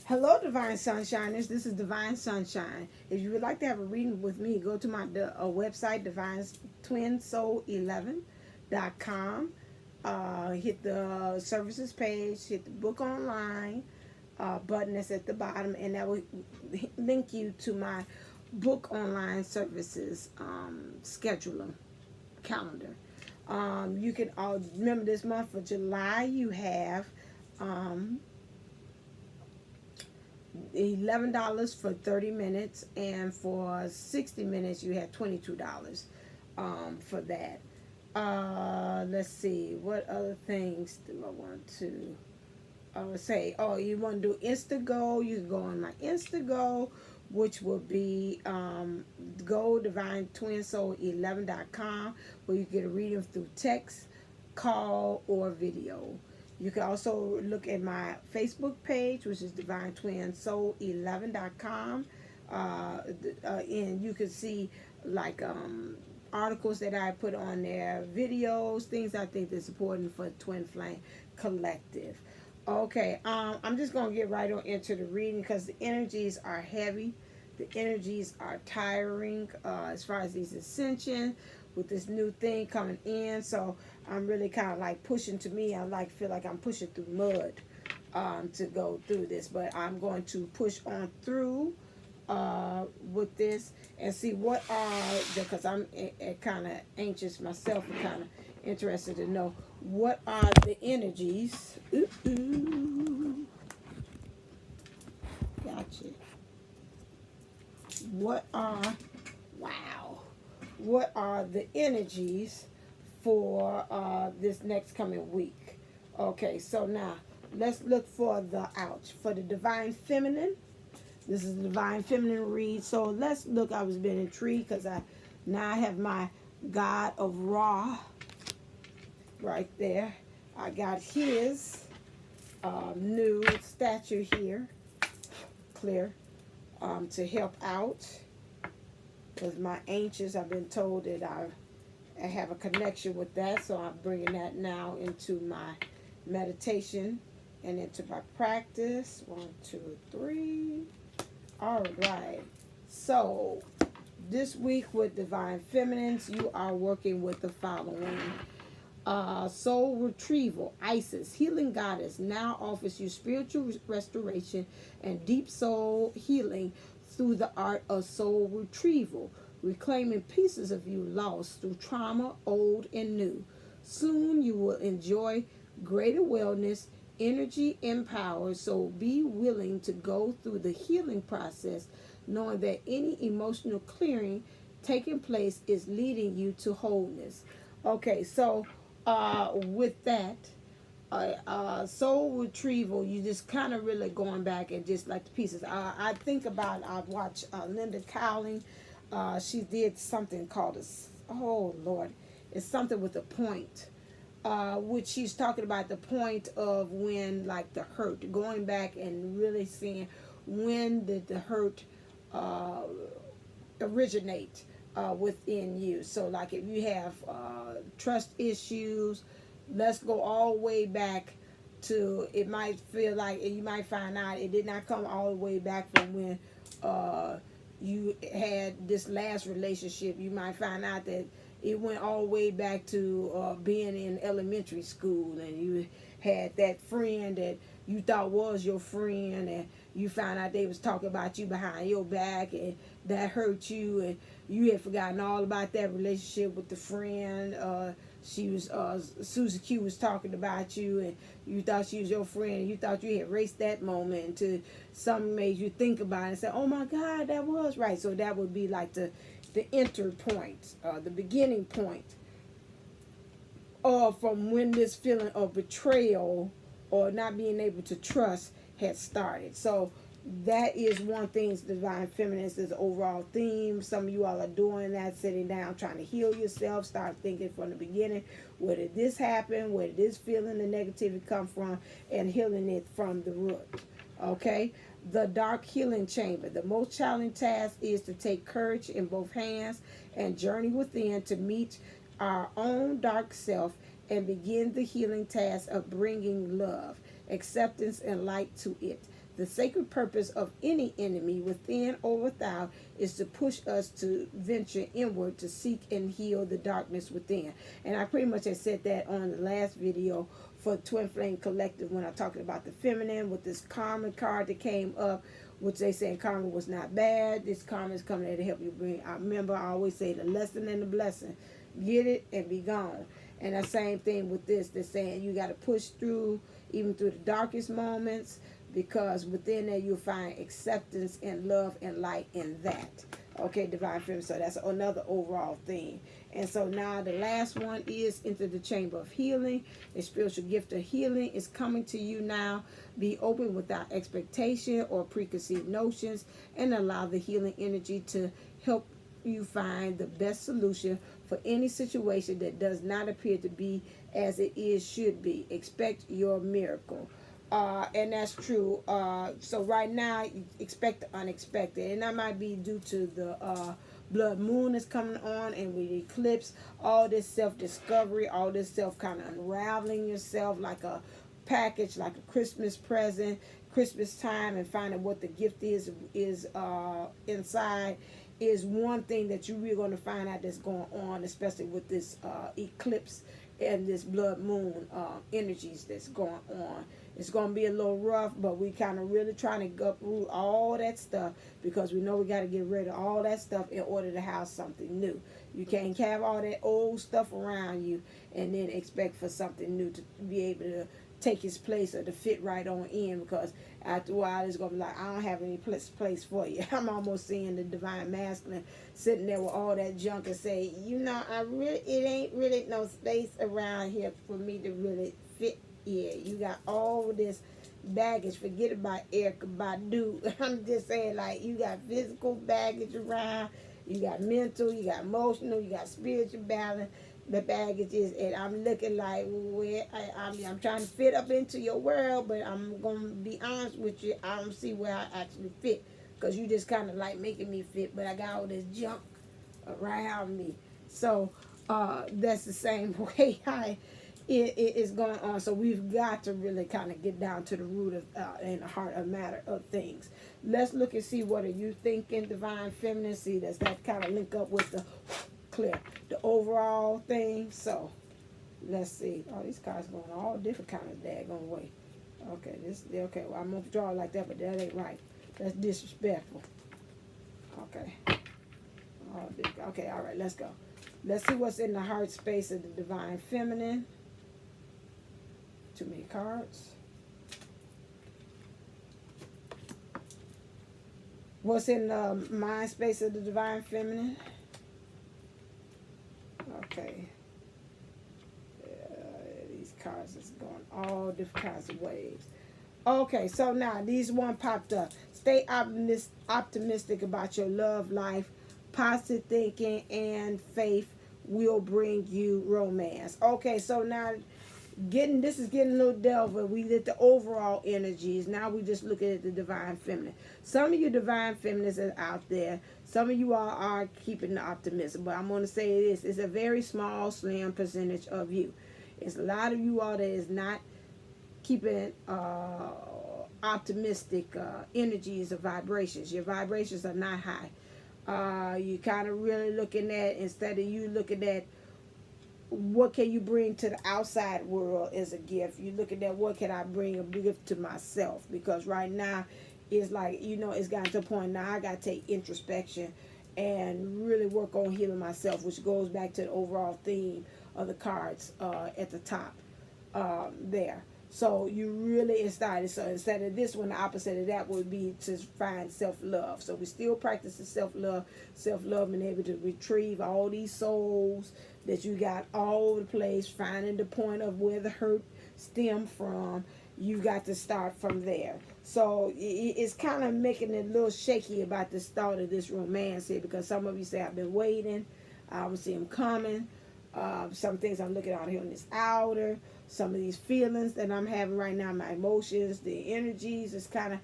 Hello, Divine Sunshiners. This is Divine Sunshine. If you would like to have a reading with me, go to my website, divinetwinsoul11.com. Hit the services page, hit the book online button that's at the bottom, and that will link you to my book online services scheduler calendar. You can remember this month for July, you have um, $11 for 30 minutes, and for 60 minutes you had $22 for that. Let's see, what other things do I want to say? Oh, you want to do Instago? You can go on my Instago, which will be go divinetwinsoul11.com, where you get a reading through text, call, or video. You can also look at my Facebook page, which is divinetwinsoul11.com, and you can see like articles that I put on there, videos, things I think that's important for Twin Flame Collective. Okay, I'm just gonna get right on into the reading because the energies are heavy, the energies are tiring as far as these ascension with this new thing coming in. So I'm really kind of like pushing. To me, I like feel like I'm pushing through mud to go through this, but I'm going to push on through with this and see what are because I'm kind of anxious myself and kind of interested to know what are the energies. Ooh, gotcha. What are wow? What are the energies for this next coming week? Okay, so now let's look for the ouch for the divine feminine. This is the divine feminine read. So let's look. I was being intrigued because I now have my God of Ra right there. I got his new statue here, clear, to help out. Because my ancients, I've been told that I have a connection with that, so I'm bringing that now into my meditation and into my practice. 1, 2, 3. All right. So this week with Divine Feminines, you are working with the following. Soul Retrieval, Isis, Healing Goddess, now offers you spiritual restoration and deep soul healing through the art of soul retrieval, reclaiming pieces of you lost through trauma, old and new. Soon you will enjoy greater wellness, energy empowered, so be willing to go through the healing process, knowing that any emotional clearing taking place is leading you to wholeness. Okay, so with that, soul retrieval, you just kind of really going back and just like the pieces. I think about, I watched Linda Cowling. She did something called oh Lord, it's something with a point. Which she's talking about the point of when, like the hurt, going back and really seeing when did the hurt uh, originate within you. So, like if you have trust issues, let's go all the way back to, it might feel like, and you might find out it did not come all the way back from when you had this last relationship. You might find out that it went all the way back to being in elementary school, and you had that friend that you thought was your friend, and you found out they was talking about you behind your back, and that hurt you, and you had forgotten all about that relationship with the friend. She was Susie Q was talking about you, and you thought she was your friend, and you thought you had erased that moment until something made you think about it and say, "Oh my God, that was right." So that would be like the enter point, the beginning point, from when this feeling of betrayal or not being able to trust had started. So that is one thing. Divine Feminines is the overall theme. Some of you all are doing that, sitting down, trying to heal yourself. Start thinking from the beginning, where did this happen? Where did this feeling, the negativity come from? And healing it from the root. Okay? The dark healing chamber. The most challenging task is to take courage in both hands and journey within to meet our own dark self and begin the healing task of bringing love, acceptance, and light to it. The sacred purpose of any enemy, within or without, is to push us to venture inward to seek and heal the darkness within. And I pretty much had said that on the last video for Twin Flame Collective when I talked about the feminine with this karma card that came up, which they said karma was not bad. This karma is coming there to help you bring. I remember I always say the lesson and the blessing. Get it and be gone. And the same thing with this. They're saying you got to push through, even through the darkest moments, because within there you'll find acceptance and love and light in that. Okay, divine feminine. So that's another overall theme. And so now the last one is into the chamber of healing. A spiritual gift of healing is coming to you now. Be open without expectation or preconceived notions, and allow the healing energy to help you find the best solution for any situation that does not appear to be as it is should be. Expect your miracle. And that's true. So right now, you expect the unexpected. And that might be due to the blood moon is coming on, and with eclipse, all this self-discovery, all this self kind of unraveling yourself like a package, like a Christmas present, Christmas time, and finding what the gift is inside is one thing that you're really going to find out that's going on, especially with this eclipse and this blood moon energies that's going on. It's going to be a little rough, but we kind of really trying to uproot all that stuff, because we know we got to get rid of all that stuff in order to have something new. You can't have all that old stuff around you and then expect for something new to be able to take its place or to fit right on in, because after a while it's going to be like, I don't have any place for you. I'm almost seeing the divine masculine sitting there with all that junk and say, it ain't really no space around here for me to really fit here. You got all this baggage. Forget about Erica Badu. I'm just saying, like, you got physical baggage around, you got mental, you got emotional, you got spiritual balance. The baggage is, and I'm looking like, where I'm trying to fit up into your world, but I'm gonna be honest with you, I don't see where I actually fit, because you just kind of like making me fit, but I got all this junk around me. So that's the same way it is going on. So we've got to really kind of get down to the root of and the heart of matter of things. Let's look and see, what are you thinking, divine feminine? See, does that kind of link up with the clear, the overall thing? So let's see. Oh, these cards going all different kind of daggone way. Okay, okay. Well, I'm gonna draw it like that, but that ain't right. That's disrespectful. Okay. Okay. All right. Let's go. Let's see what's in the heart space of the divine feminine. Too many cards. What's in the mind space of the divine feminine? Okay. These cards is going all different kinds of ways. Okay, so now these one popped up. Stay optimistic about your love life. Positive thinking and faith will bring you romance. Okay, so now this is getting a little delver. We did the overall energies. Now we just looking at the divine feminine. Some of you divine feminines are out there. Some of you all are keeping the optimism. But I'm going to say this. It's a very small, slim percentage of you. It's a lot of you all that is not keeping optimistic energies or vibrations. Your vibrations are not high. You kind of really looking at, instead of you looking at what can you bring to the outside world as a gift, you looking at what can I bring a gift to myself, because right now it's like, it's gotten to a point now I got to take introspection and really work on healing myself, which goes back to the overall theme of the cards at the top there. So you really started. So instead of this one, the opposite of that would be to find self-love. So we still practicing self-love, and able to retrieve all these souls that you got all over the place, finding the point of where the hurt stemmed from. You got to start from there. So it's kind of making it a little shaky about the start of this romance here, because some of you say, I've been waiting, I don't see him coming. Some things I'm looking out here on this outer. Some of these feelings that I'm having right now, my emotions, the energies, is kind of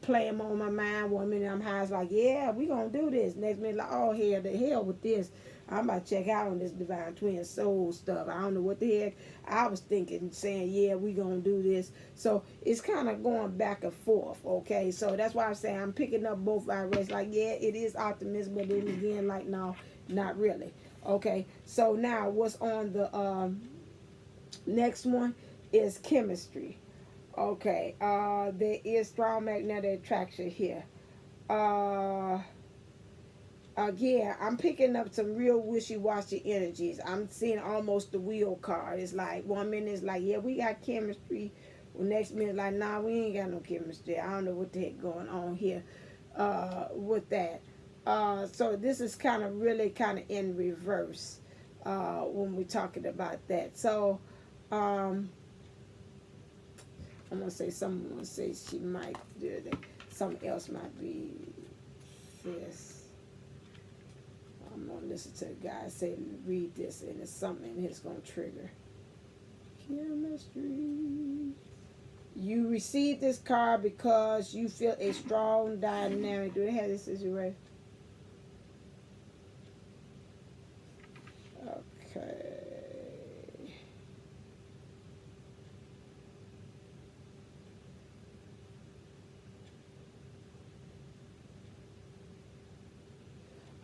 play them on my mind. 1 minute I'm high, it's like, yeah, we gonna do this. Next minute, like, oh, hell, the hell with this. I'm about to check out on this divine twin soul stuff. I don't know what the heck I was thinking, saying, yeah, we gonna do this. So it's kind of going back and forth, okay? So that's why I'm saying I'm picking up both vibrations. Like, yeah, it is optimism, but then again, like, no, not really. Okay, so now what's on the next one is chemistry. Okay, there is strong magnetic attraction here. Again, I'm picking up some real wishy-washy energies. I'm seeing almost the wheel card. It's like 1 minute it's like, yeah, we got chemistry. Well, next minute like, nah, we ain't got no chemistry. I don't know what the heck going on here with that. So this is kind of really kind of in reverse when we're talking about that. So I'm gonna say someone say she might do that. Something else might be this. I'm gonna listen to the guy say read this, and it's something in here that's gonna trigger chemistry. You receive this card because you feel a strong dynamic. Do they have this as you ready? Okay.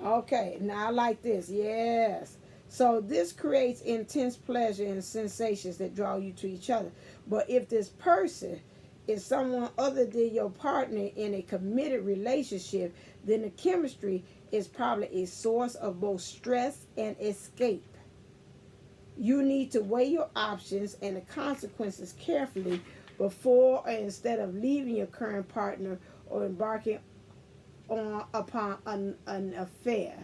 Okay, now I like this. Yes. So this creates intense pleasure and sensations that draw you to each other. But if this person is someone other than your partner in a committed relationship, then the chemistry is probably a source of both stress and escape. You need to weigh your options and the consequences carefully before or instead of leaving your current partner or embarking upon an affair.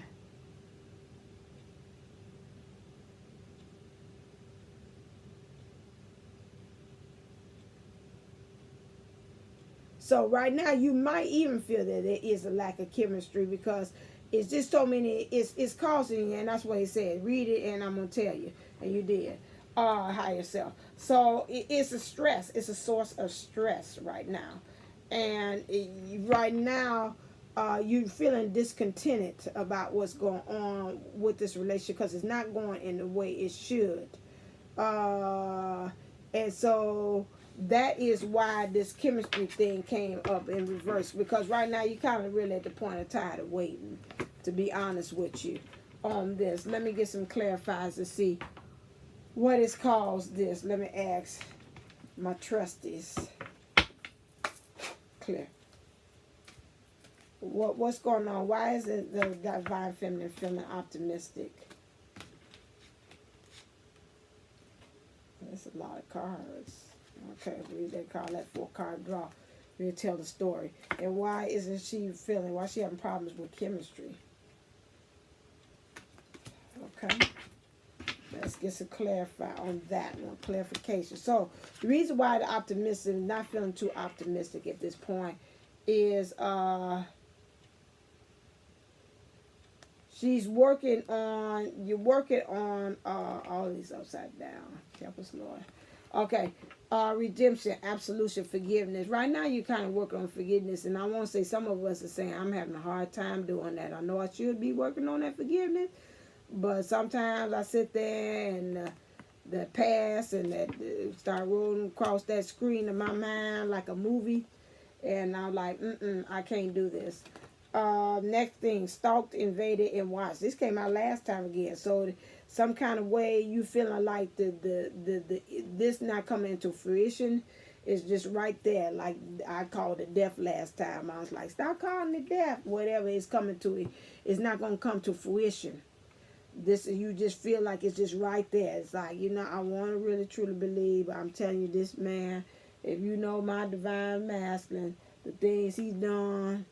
So right now you might even feel that there is a lack of chemistry because it's just so many, it's causing you, and that's what he said. Read it and I'm going to tell you. And you did. Higher self. So it's a stress. It's a source of stress right now. And right now, you feeling discontented about what's going on with this relationship because it's not going in the way it should. And so that is why this chemistry thing came up in reverse, because right now you kind of really at the point of tired of waiting, to be honest with you on this. Let me get some clarifiers to see what has caused this. Let me ask my trustees. Clear. What's going on? Why is it the divine feminine feeling optimistic? That's a lot of cards. Okay, read that card, that 4-card draw. We'll tell the story. And why isn't she feeling, why is she having problems with chemistry? Okay. Let's get some clarify on that one. Clarification. So the reason why the optimistic, not feeling too optimistic at this point, is she's working on, you're working on all these upside down. Help us, Lord. Okay. Redemption, absolution, forgiveness. Right now you're kind of working on forgiveness, and I want to say some of us are saying I'm having a hard time doing that. I know I should be working on that forgiveness, but sometimes I sit there and the past and that start rolling across that screen of my mind like a movie, and I'm like, I can't do this. Next thing, stalked, invaded, and watched. This came out last time again. So some kind of way you feeling like the this not coming into fruition is just right there. Like I called it death last time. I was like, stop calling it death. Whatever is coming to it, it's not gonna come to fruition. This, you just feel like it's just right there. It's like, I want to really truly believe. I'm telling you, this man, if you know my divine masculine, the things he's done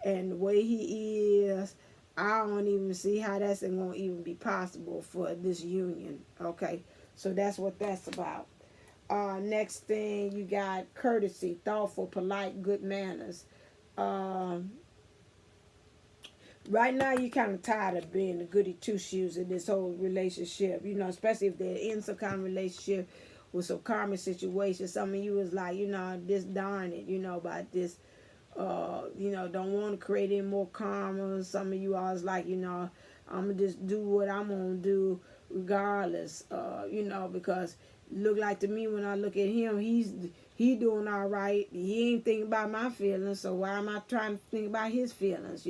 and the way he is, I don't even see how that's going to even be possible for this union. Okay, so that's what that's about. Next thing, you got courtesy, thoughtful, polite, good manners. Right now, you're kind of tired of being the goody two-shoes in this whole relationship, especially if they're in some kind of relationship with some karmic situation. Some of you is like, this darn it, about this Don't want to create any more karma. Some of you all is like, I'm going to just do what I'm going to do regardless, because look like to me when I look at him, he doing all right. He ain't thinking about my feelings, so why am I trying to think about his feelings,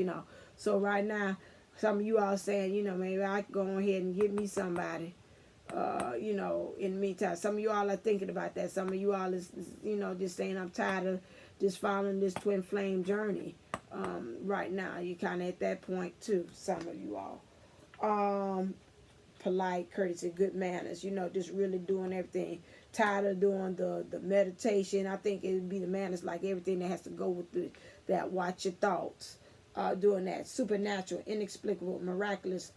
So right now, some of you all saying, maybe I can go ahead and get me somebody, in the meantime. Some of you all are thinking about that. Some of you all is just saying, I'm tired of just following this twin flame journey. Right now, you kind of at that point too, some of you all. Polite, courtesy, good manners, just really doing everything. Tired of doing the meditation. I think it would be the manners, like everything that has to go with that. Watch your thoughts. Doing that. Supernatural, inexplicable, miraculous,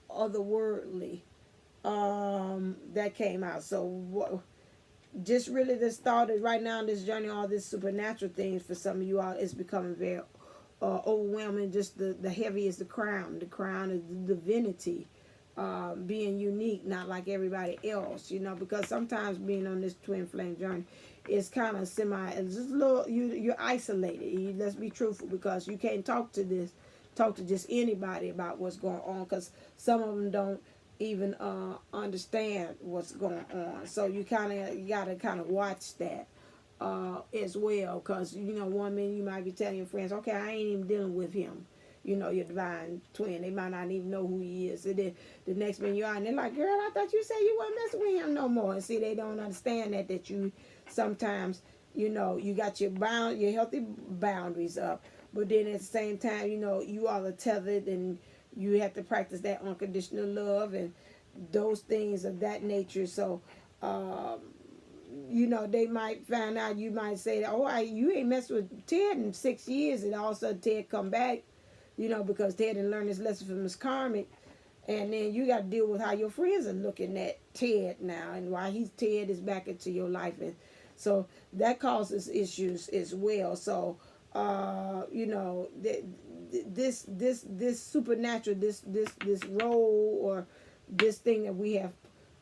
otherworldly. That came out. So just really this thought is right now in this journey, all this supernatural things for some of you all is becoming very overwhelming. Just the heavy is the crown. The crown is the divinity. Being unique, not like everybody else, because sometimes being on this twin flame journey is kind of it's just a little, you're isolated. Let's be truthful, because you can't talk to just anybody about what's going on, because some of them don't even understand what's going on. So you gotta kind of watch that as well, because one minute you might be telling your friends, okay, I ain't even dealing with him, your divine twin. They might not even know who he is. And then the next minute you're out and they're like, girl, I thought you said you wasn't messing with him no more. And see, they don't understand that you sometimes, you got your healthy boundaries up. But then at the same time, you all are tethered, and you have to practice that unconditional love and those things of that nature. So, they might find out, you might say, oh, you ain't messed with Ted in 6 years, and all of a sudden Ted come back, because Ted didn't learn his lesson from his karmic. And then you got to deal with how your friends are looking at Ted now, and why Ted is back into your life. And so that causes issues as well. So, this supernatural, this role, or this thing that we have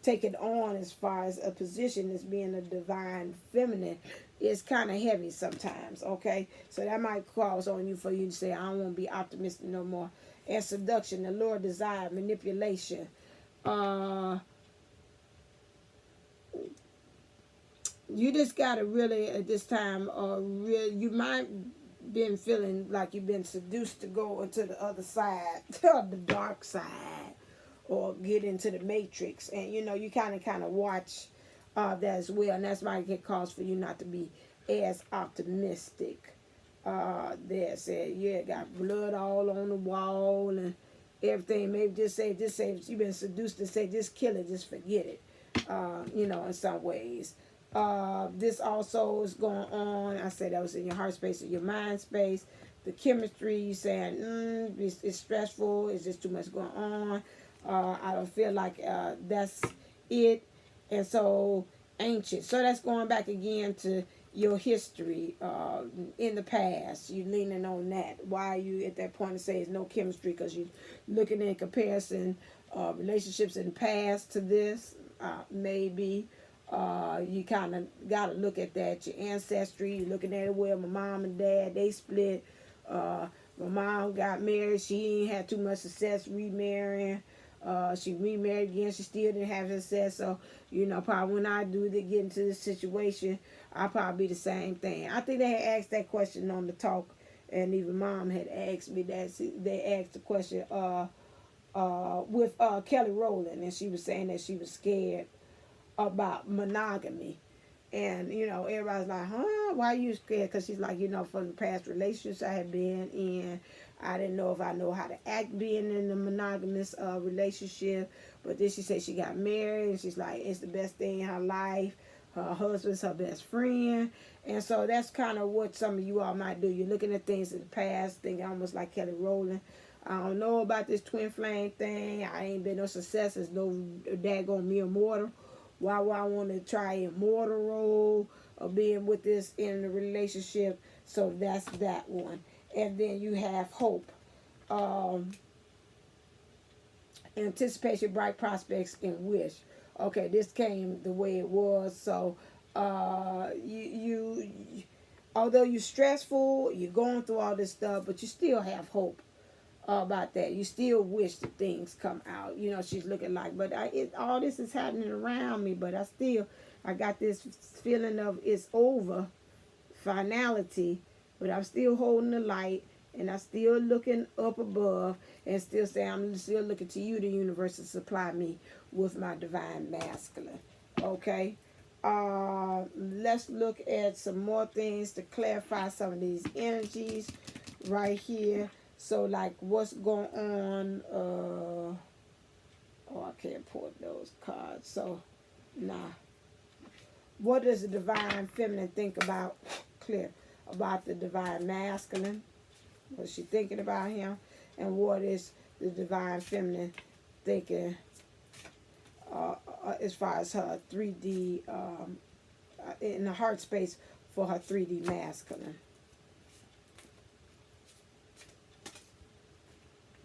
taken on as far as a position as being a divine feminine is kind of heavy sometimes, okay? So that might cause on you for you to say, I don't want to be optimistic no more. And seduction, the Lord desire, manipulation. You just got to really, at this time, you might been feeling like you've been seduced to go into the other side, the dark side, or get into the matrix. And, you kind of watch that as well. And that's why it can cause for you not to be as optimistic. There said, yeah, got blood all on the wall and everything. Maybe just say if you've been seduced, to say, just kill it, just forget it, in some ways. This also is going on. I said that was in your heart space or your mind space. The chemistry, you saying, it's stressful, it's just too much going on. I don't feel like that's it. And so anxious. So that's going back again to your history in the past. You're leaning on that. Why are you at that point to say it's no chemistry? Because you're looking in comparison relationships in the past to this. Maybe you kind of got to look at that. Your ancestry, you're looking at it, well, my mom and dad, they split. My mom got married. She ain't had too much success remarrying. She remarried again. She still didn't have success. So, probably when I do get into this situation, I'll probably be the same thing. I think they had asked that question on the talk, and even Mom had asked me that. They asked the question with Kelly Rowland, and she was saying that she was scared about monogamy. And, everybody's like, huh? Why are you scared? Because she's like, from the past relationships I had been in, I didn't know if I know how to act being in a monogamous relationship. But then she said she got married, and she's like, it's the best thing in her life. Her husband's her best friend. And so that's kind of what some of you all might do. You're looking at things in the past, thinking almost like Kelly Rowland. I don't know about this twin flame thing. I ain't been no success. There's no daggone mere mortal. Why would I want to try a mortal role of being with this in a relationship? So that's that one. And then you have hope. Anticipation, bright prospects, and wish. Okay, this came the way it was. So although you're stressful, you're going through all this stuff, but you still have hope about that. You still wish that things come out. You know, she's looking like, but all this is happening around me, but I got this feeling of it's over, finality, but I'm still holding the light, and I'm still looking up above, and still saying I'm still looking to you, the universe, to supply me with my divine masculine. Okay. Let's look at some more things to clarify some of these energies right here. So, like, what's going on? Oh, I can't pull those cards. So, nah. What does the divine feminine think about? Clear. About the divine masculine. What's she thinking about him? And what is the divine feminine thinking as far as her 3D, in the heart space for her 3D masculine?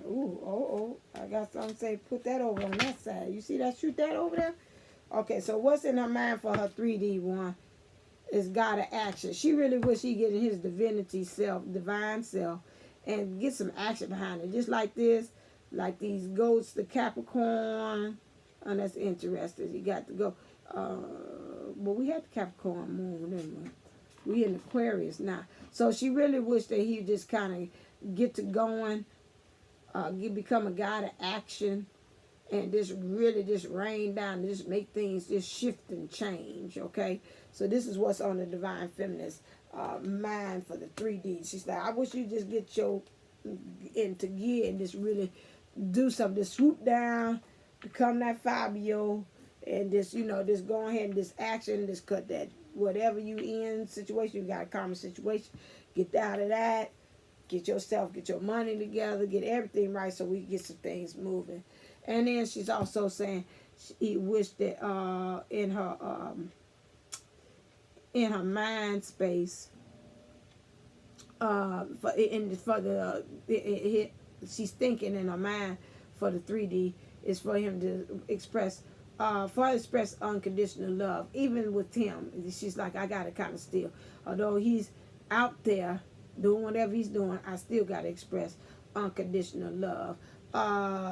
Ooh, I got something to say, put that over on that side. You see that? Shoot that over there? Okay, so what's in her mind for her 3D one is God of action. She really wish he get in his divinity self, divine self, and get some action behind it. Just like this, like these goats, the Capricorn. And that's interesting. You got to go. Well, we had the Capricorn moon, didn't we? We in Aquarius now. So she really wished that he just kind of get to going, become a God of action, and just really just rain down, just make things just shift and change, okay? So this is what's on the divine feminist mind for the 3D. She's like, I wish you just get your into gear and just really do something, just swoop down, become that Fabio, and just, you know, just go ahead and just action, just cut that whatever you in situation, you got a common situation, get out of that, get yourself, get your money together, get everything right so we can get some things moving. And then she's also saying she wished that in her mind space, she's thinking in her mind for the 3D is for him to express unconditional love, even with him. She's like, I gotta kind of still, although he's out there doing whatever he's doing, I still gotta express unconditional love.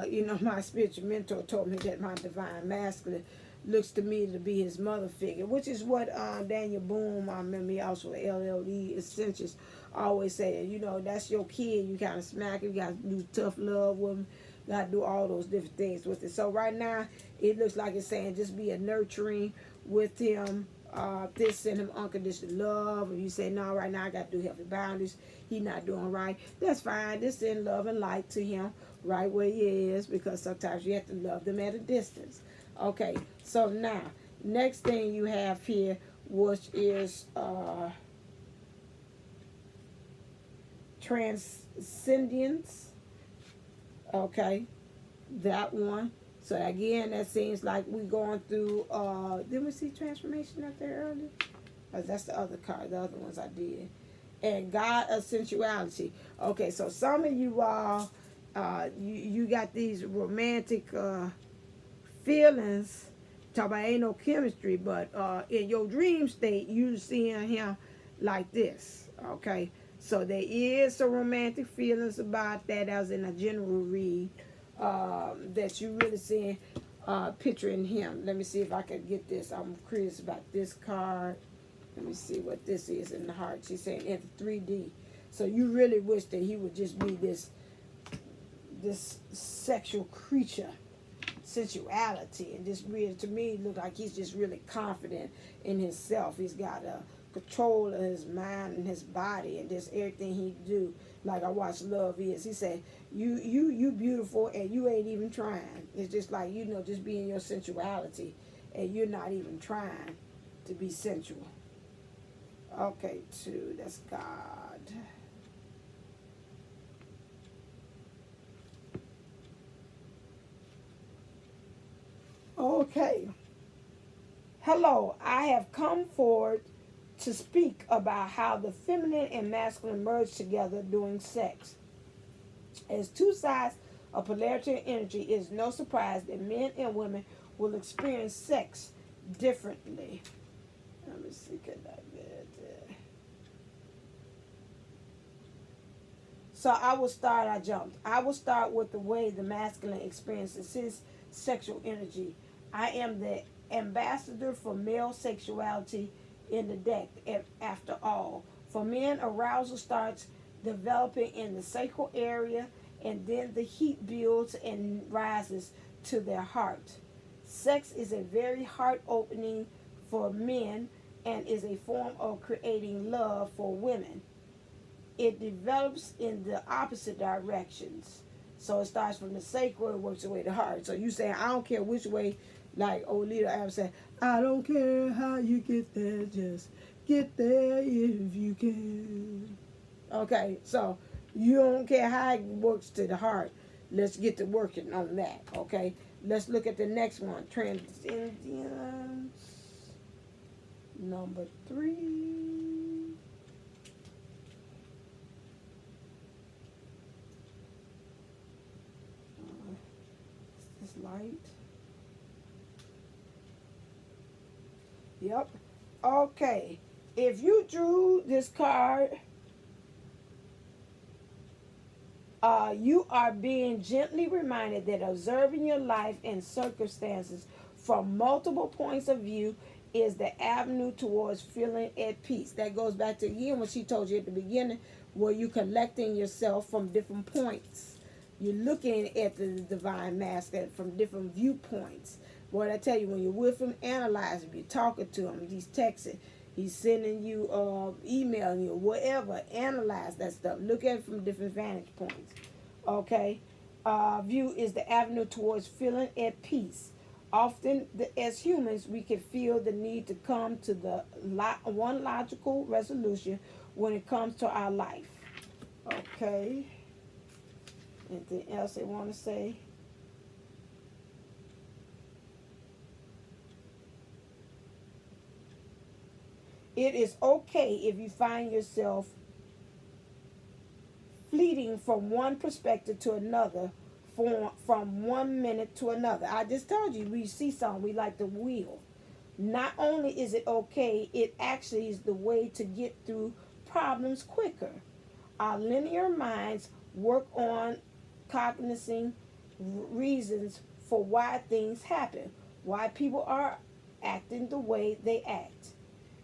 You know, my spiritual mentor told me that my divine masculine looks to me to be his mother figure, which is what Daniel Boone, I remember he also LLE Essentials, always saying, you know, that's your kid, you kind of smack him, you got to do tough love with him, you got to do all those different things with it. So right now, it looks like it's saying just be a nurturing with him, this send him unconditional love. If you say, no, right now I got to do healthy boundaries, he not doing right, that's fine, just send love and light to him right where he is, because sometimes you have to love them at a distance. Okay, so now, next thing you have here, which is transcendence. Okay, that one. So again, that seems like we're going through, didn't we see transformation up there earlier? That's the other card, the other ones I did. And God of sensuality. Okay, so some of you all, you got these romantic feelings. Talk about ain't no chemistry, but in your dream state, you seeing him like this. Okay, so there is some romantic feelings about that. That was in a general read that you really seeing, picturing him. Let me see if I can get this. I'm curious about this card. Let me see what this is in the heart. She's saying in 3D. So you really wish that he would just be this sexual creature, sensuality, and just really, to me, look like he's just really confident in himself. He's got a control of his mind and his body, and just everything he do. Like I watch Love Is. He said, you beautiful, and you ain't even trying. It's just like, you know, just being your sensuality, and you're not even trying to be sensual. Okay, 2, that's God. Okay. Hello, I have come forward to speak about how the feminine and masculine merge together during sex. As two sides of polarity and energy, it is no surprise that men and women will experience sex differently. Let me see, can I get it? So I will start with the way the masculine experiences his sexual energy. I am the ambassador for male sexuality in the deck, after all. For men, arousal starts developing in the sacral area, and then the heat builds and rises to their heart. Sex is a very heart opening for men and is a form of creating love for women. It develops in the opposite directions. So it starts from the sacral and works its way to the heart. So you say, I don't care which way, like old leader Adam said, I don't care how you get there, just get there if you can. Okay, so you don't care how it works to the heart. Let's get to working on that. Okay, let's look at the next one. Transcendence number 3. Is this light? Yep. Okay. If you drew this card, you are being gently reminded that observing your life and circumstances from multiple points of view is the avenue towards feeling at peace. That goes back to again what she told you at the beginning, where you're collecting yourself from different points. You're looking at the divine masculine from different viewpoints. Boy, I tell you, when you're with him, analyze him, you're talking to him, he's texting, he's sending you, emailing you, whatever. Analyze that stuff. Look at it from different vantage points. Okay? View is the avenue towards feeling at peace. Often, as humans, we can feel the need to come to the one logical resolution when it comes to our life. Okay? Anything else they want to say? It is okay if you find yourself fleeting from one perspective to another, from 1 minute to another. I just told you, we see something, we like the wheel. Not only is it okay, it actually is the way to get through problems quicker. Our linear minds work on cognizing reasons for why things happen, why people are acting the way they act.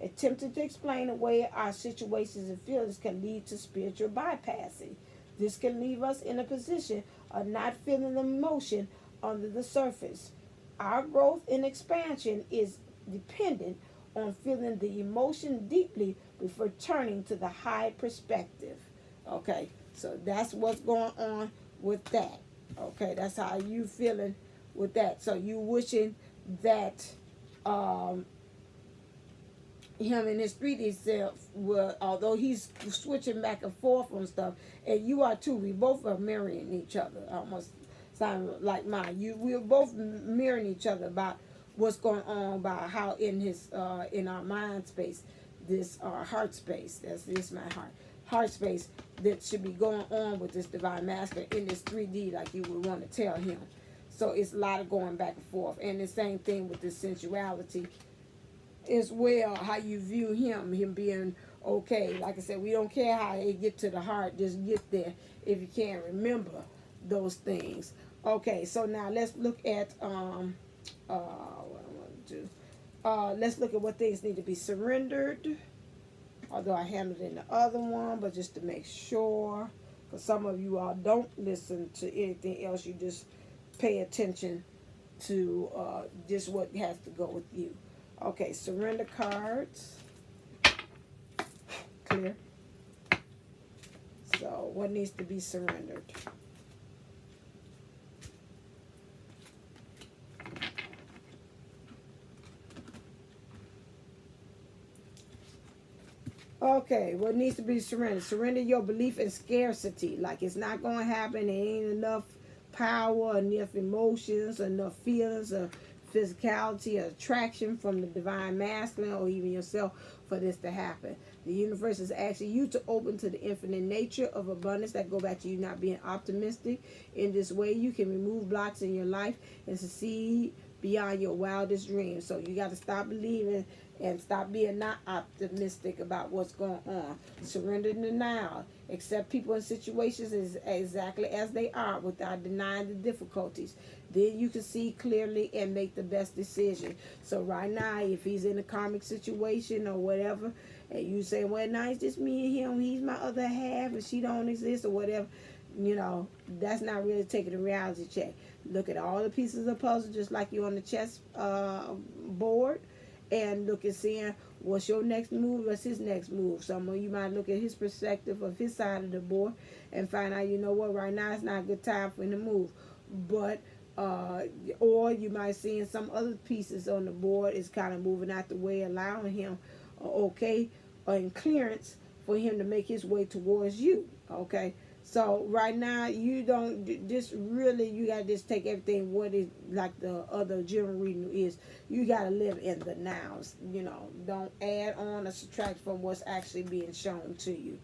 Attempting to explain away our situations and feelings can lead to spiritual bypassing. This can leave us in a position of not feeling the emotion under the surface. Our growth and expansion is dependent on feeling the emotion deeply before turning to the high perspective. Okay, so that's what's going on with that. Okay, that's how you feeling with that. So you wishing that him and his 3D self will, although he's switching back and forth on stuff, and you are too. We both are mirroring each other. Almost sound like mine. We're both mirroring each other about what's going on, about how in his in our mind space, this heart space. That's my heart space that should be going on with this divine masculine in this 3D, like you would want to tell him. So it's a lot of going back and forth, and the same thing with this sensuality as well, how you view him being okay. Like I said, we don't care how it get to the heart, just get there if you can't remember those things. Okay, so now let's look at what I want to do. Let's look at what things need to be surrendered. Although I handled it in the other one, but just to make sure, because some of you all don't listen to anything else, you just pay attention to just what has to go with you. Okay, surrender cards. Clear. So, what needs to be surrendered? Okay, what needs to be surrendered? Surrender your belief in scarcity. Like it's not going to happen. There ain't enough power, enough emotions, enough feelings, or physicality, or attraction from the divine masculine, or even yourself for this to happen. The universe is asking you to open to the infinite nature of abundance. That go back to you not being optimistic. In this way, you can remove blocks in your life and succeed beyond your wildest dreams. So you got to stop believing and stop being not optimistic about what's going on. Surrender the now. Accept people and situations as exactly as they are without denying the difficulties. Then you can see clearly and make the best decision. So right now, if he's in a karmic situation or whatever, and you say, well, now it's just me and him, he's my other half, and she don't exist or whatever, that's not really taking a reality check. Look at all the pieces of the puzzle, just like you're on the chess board, and look at seeing what's your next move, what's his next move. Some of you might look at his perspective of his side of the board and find out, you know what, right now it's not a good time for him to move. But or you might see in some other pieces on the board is kind of moving out the way, allowing him okay in clearance for him to make his way towards you. Okay, so right now you don't just really, you gotta just take everything what is like the other general reading is. You gotta live in the nows. Don't add on or subtract from what's actually being shown to you.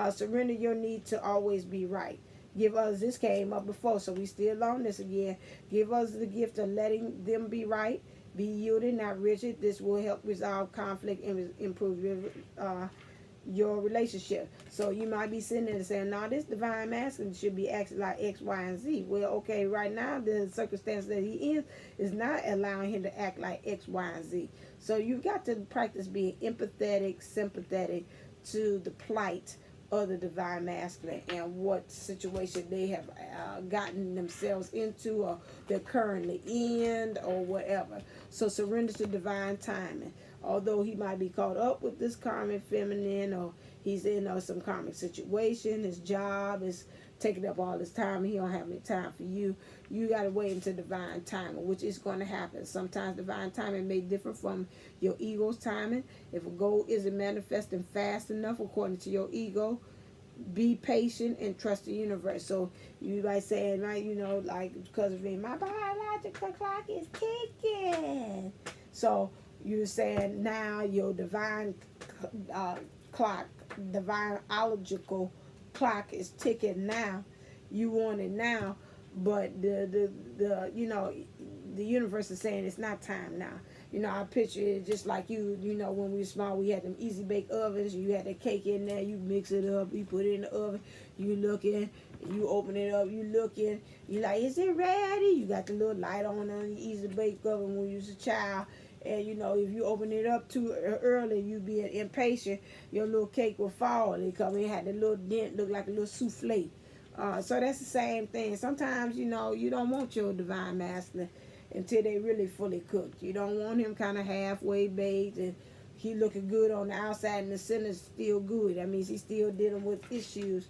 Surrender your need to always be right. Give us, this came up before, so we still on this again. Give us the gift of letting them be right. Be yielded, not rigid. This will help resolve conflict and improve your relationship. So you might be sitting there saying, no, this divine masculine should be acting like X, Y, and Z. Well, okay, right now the circumstance that he is not allowing him to act like X, Y, and Z. So you've got to practice being empathetic, sympathetic to the plight of the divine masculine and what situation they have gotten themselves into, or they're currently in, or whatever. So surrender to divine timing. Although he might be caught up with this karmic feminine, or he's in some karmic situation, his job is taking up all his time, he don't have any time for you. You got to wait until divine timing, which is going to happen. Sometimes divine timing may differ from your ego's timing. If a goal isn't manifesting fast enough according to your ego, be patient and trust the universe. So you might say, right, like, because of me, my biological clock is ticking. So you're saying now your divine clock, divine biological clock is ticking now. You want it now, but the universe is saying it's not time now. I picture it just like when we were small, we had them easy bake ovens. You had the cake in there, you mix it up, you put it in the oven, you looking, you open it up, you looking, you like, is it ready? You got the little light on the easy bake oven when you was a child. And if you open it up too early, you being impatient, your little cake will fall. It come in, had the little dent, look like a little souffle. So that's the same thing. Sometimes, you don't want your divine masculine until they really fully cooked. You don't want him kind of halfway baked and he looking good on the outside and the center is still good. That means he's still dealing with issues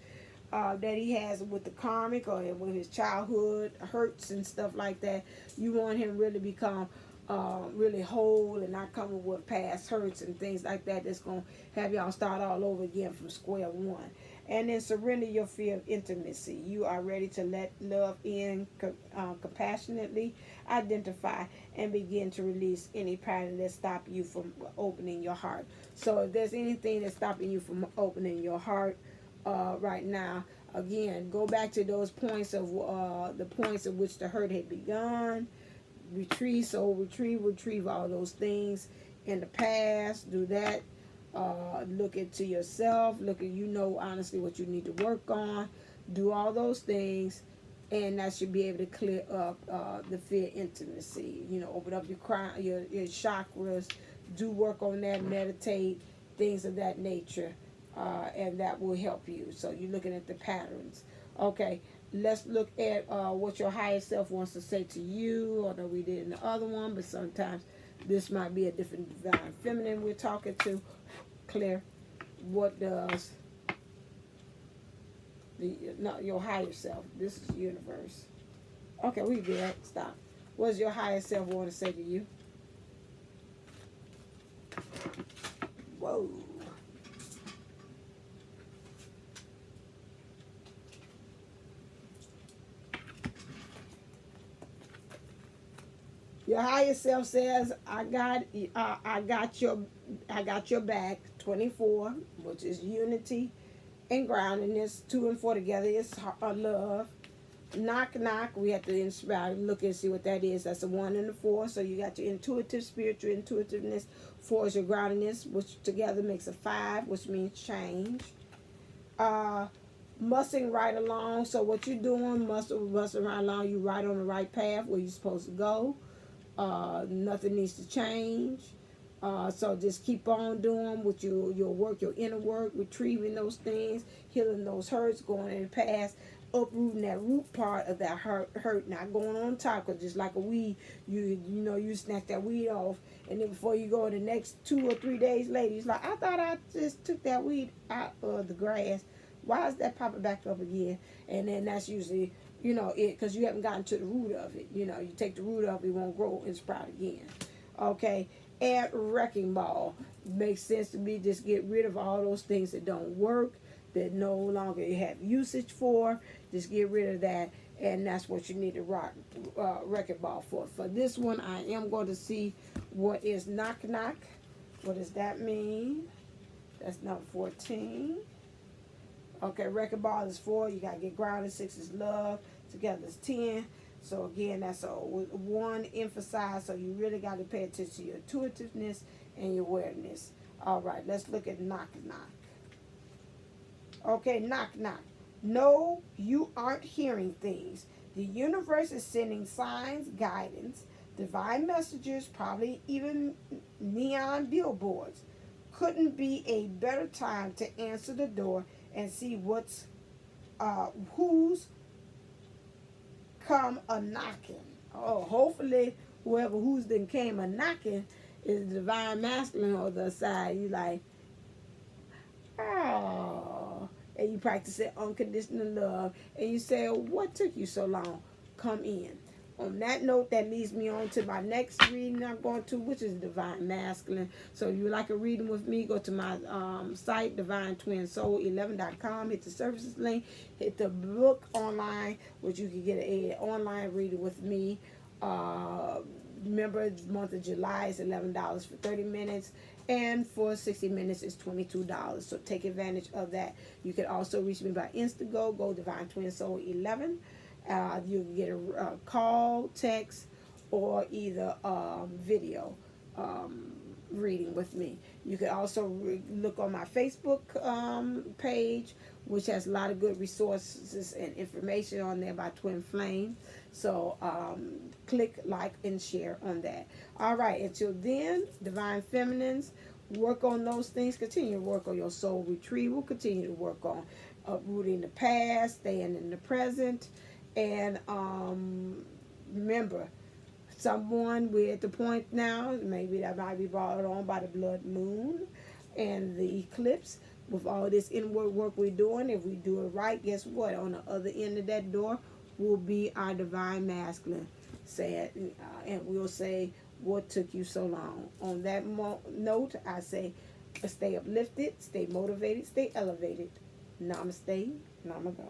that he has with the karmic or with his childhood hurts and stuff like that. You want him really become really whole and not coming with past hurts and things like that that's going to have y'all start all over again from square one. And then surrender your fear of intimacy. You are ready to let love in, compassionately identify and begin to release any pattern that stop you from opening your heart. So if there's anything that's stopping you from opening your heart right now, again, go back to those points of the points at which the hurt had begun. Retrieve all those things in the past. Do that. Look into yourself. Look at honestly what you need to work on. Do all those things, and that should be able to clear up the fear of intimacy. Open up your chakras. Do work on that. Meditate, things of that nature, and that will help you. So you're looking at the patterns. Okay. Let's look at what your higher self wants to say to you, although we did in the other one, but sometimes this might be a different divine feminine we're talking to. Clear. What does your higher self, this is universe. Okay, we did. Stop. What does your higher self want to say to you? Whoa. Your higher self says, I got your back. 24, which is unity and groundedness. 2 and 4 together is love. Knock, knock. We have to look and see what that is. That's a 1 and a 4. So you got your intuitive, spiritual intuitiveness. 4 is your groundedness, which together makes a 5, which means change. Musting right along. So what you're doing, musting right along. You right on the right path where you're supposed to go. Nothing needs to change. So just keep on doing what your work, your inner work, retrieving those things, healing those hurts, going in the past, uprooting that root part of that hurt, not going on top. Cause just like a weed, you snatch that weed off, and then before you go the next 2 or 3 days later, it's like, I thought I just took that weed out of the grass. Why is that popping back up again? And then that's usually it, because you haven't gotten to the root of it. You take the root of it, it won't grow and sprout again. Okay. And wrecking ball makes sense to me. Just get rid of all those things that don't work, that no longer you have usage for. Just get rid of that, and that's what you need to wrecking ball for. For this one, I am going to see what is knock knock. What does that mean? That's number 14. Okay, wrecking ball is 4. You got to get grounded. 6 is love. Together is 10. So again, that's a 1 emphasized. So you really got to pay attention to your intuitiveness and your awareness. All right, let's look at knock knock. Okay, knock knock. No, you aren't hearing things. The universe is sending signs, guidance, divine messages, probably even neon billboards. Couldn't be a better time to answer the door and see who's come a knocking. Oh, hopefully who's then came a knocking is the divine masculine on the side. You like, oh, and you practice it unconditional love, and you say, what took you so long? Come in. On that note, that leads me on to my next reading I'm going to, which is Divine Masculine. So if you would like a reading with me, go to my site, divinetwinsoul11.com. Hit the services link. Hit the book online, which you can get an online reading with me. Remember, the month of July is $11 for 30 minutes. And for 60 minutes, it's $22. So take advantage of that. You can also reach me by Instantgo. Go Divine Twin Soul 11. You can get a call, text, or either video reading with me. You can also look on my Facebook page, which has a lot of good resources and information on there by Twin Flame. So click, like, and share on that. All right, until then, Divine Feminines, work on those things. Continue to work on your soul retrieval. Continue to work on uprooting the past, staying in the present. And remember, we're at the point now, maybe that might be brought on by the blood moon and the eclipse. With all this inward work we're doing, if we do it right, guess what? On the other end of that door will be our divine masculine. And we'll say, what took you so long? On that note, I say, stay uplifted, stay motivated, stay elevated. Namaste, Namago.